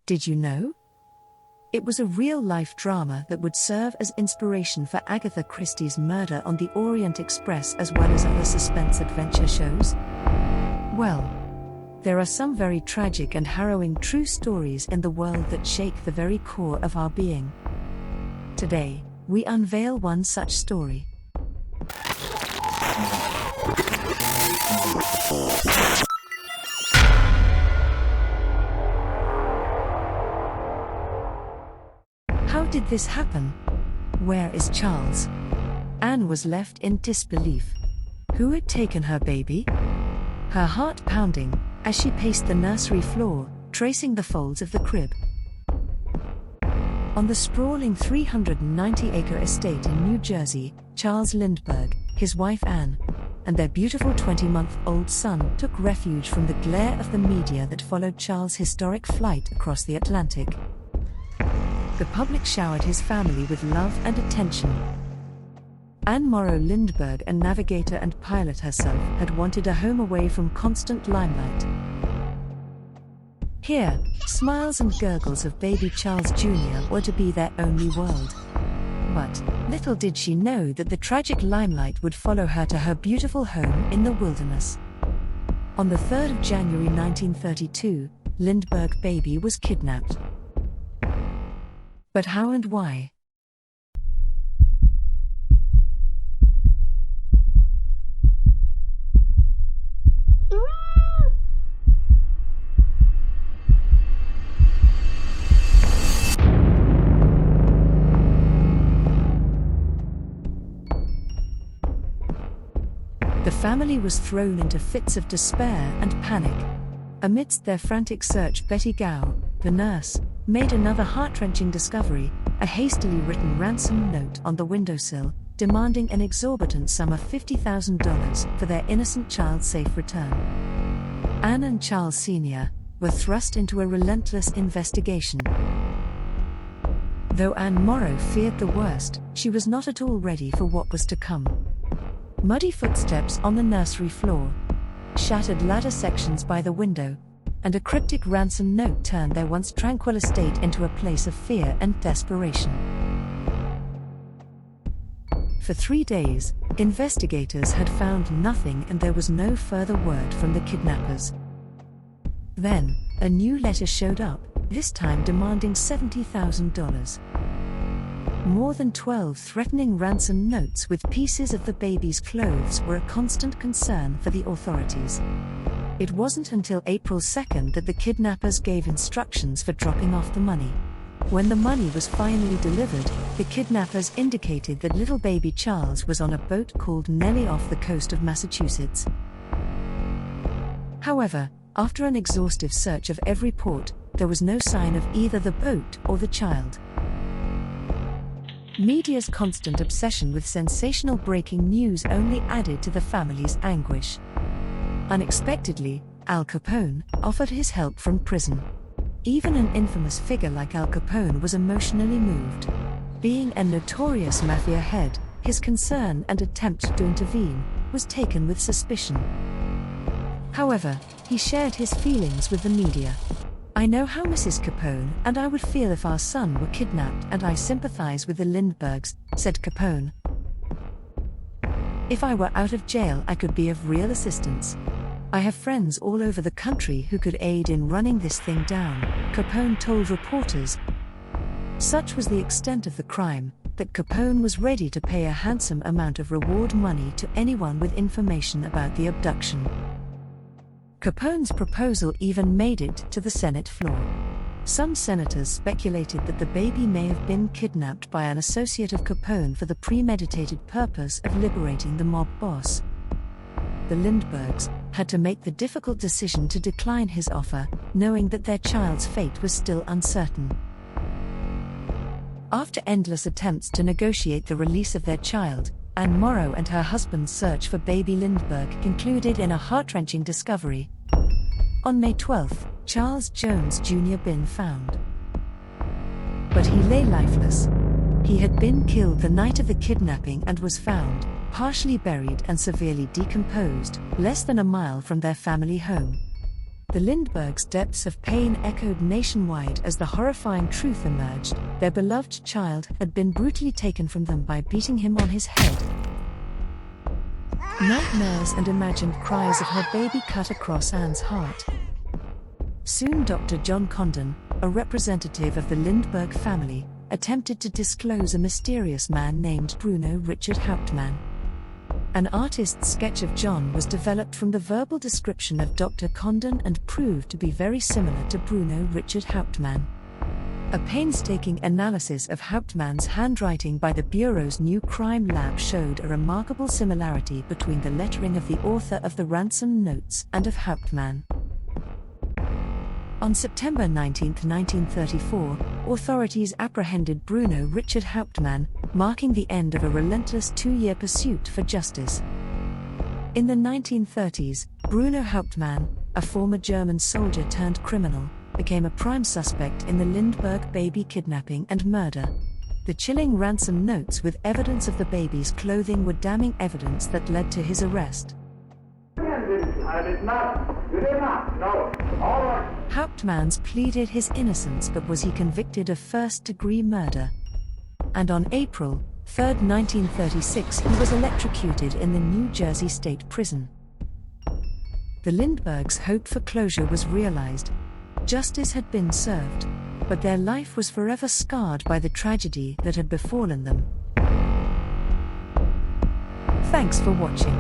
Did you know? It was a real-life drama that would serve as inspiration for Agatha Christie's Murder on the Orient Express as well as other suspense adventure shows. Well, there are some very tragic and harrowing true stories in the world that shake the very core of our being. Today, we unveil one such story. How did this happen? Where is Charles? Anne was left in disbelief. Who had taken her baby? Her heart pounding as she paced the nursery floor, tracing the folds of the crib. On the sprawling 390-acre estate in New Jersey, Charles LINDBERGH, his wife Anne, and their beautiful 20-month-old son took refuge from the glare of the media that followed Charles' historic flight across the Atlantic. The public showered his family with love and attention. Anne Morrow LINDBERGH, a navigator and pilot herself, had wanted a home away from constant limelight. Here, smiles and gurgles of baby Charles Jr. were to be their only world. But little did she know that the tragic limelight would follow her to her beautiful home in the wilderness. On the 3rd of January 1932, LINDBERGH baby was kidnapped. But how and why? The family was thrown into fits of despair and panic. Amidst their frantic search, Betty Gow, the nurse, made another heart-wrenching discovery: a hastily written ransom note on the windowsill, demanding an exorbitant sum of $50,000 for their innocent child's safe return. Anne and Charles Sr. were thrust into a relentless investigation. Though Anne Morrow feared the worst, she was not at all ready for what was to come. Muddy footsteps on the nursery floor, shattered ladder sections by the window, and a cryptic ransom note turned their once tranquil estate into a place of fear and desperation. For 3 days, investigators had found nothing and there was no further word from the kidnappers. Then, a new letter showed up, this time demanding $70,000. More than 12 threatening ransom notes with pieces of the baby's clothes were a constant concern for the authorities. It wasn't until April 2nd that the kidnappers gave instructions for dropping off the money. When the money was finally delivered, the kidnappers indicated that little baby Charles was on a boat called Nellie off the coast of Massachusetts. However, after an exhaustive search of every port, there was no sign of either the boat or the child. Media's constant obsession with sensational breaking news only added to the family's anguish. Unexpectedly, Al Capone offered his help from prison. Even an infamous figure like Al Capone was emotionally moved. Being a notorious mafia head, his concern and attempt to intervene was taken with suspicion. However, he shared his feelings with the media. "I know how Mrs. Capone and I would feel if our son were kidnapped, and I sympathize with the LINDBERGHs," said Capone. "If I were out of jail, I could be of real assistance. I have friends all over the country who could aid in running this thing down," Capone told reporters. Such was the extent of the crime, that Capone was ready to pay a handsome amount of reward money to anyone with information about the abduction. Capone's proposal even made it to the Senate floor. Some senators speculated that the baby may have been kidnapped by an associate of Capone for the premeditated purpose of liberating the mob boss. The LINDBERGHs had to make the difficult decision to decline his offer, knowing that their child's fate was still uncertain. After endless attempts to negotiate the release of their child, Anne Morrow and her husband's search for baby LINDBERGH concluded in a heart-wrenching discovery. On May 12, Charles Jones Jr. been found. But he lay lifeless. He had been killed the night of the kidnapping and was found, partially buried and severely decomposed, less than a mile from their family home. The LINDBERGHs' depths of pain echoed nationwide as the horrifying truth emerged: their beloved child had been brutally taken from them by beating him on his head. Nightmares and imagined cries of her baby cut across Anne's heart. Soon Dr. John Condon, a representative of the LINDBERGH family, attempted to disclose a mysterious man named Bruno Richard Hauptmann. An artist's sketch of John was developed from the verbal description of Dr. Condon and proved to be very similar to Bruno Richard Hauptmann. A painstaking analysis of Hauptmann's handwriting by the Bureau's new crime lab showed a remarkable similarity between the lettering of the author of the ransom notes and of Hauptmann. On September 19, 1934, authorities apprehended Bruno Richard Hauptmann, marking the end of a relentless 2-year pursuit for justice. In the 1930s, Bruno Hauptmann, a former German soldier turned criminal, became a prime suspect in the LINDBERGH baby kidnapping and murder. The chilling ransom notes with evidence of the baby's clothing were damning evidence that led to his arrest. Hauptmann pleaded his innocence, but was he convicted of first-degree murder? And on April 3, 1936, he was electrocuted in the New Jersey State Prison. The LINDBERGHs' hope for closure was realized. Justice had been served, but their life was forever scarred by the tragedy that had befallen them. Thanks for watching.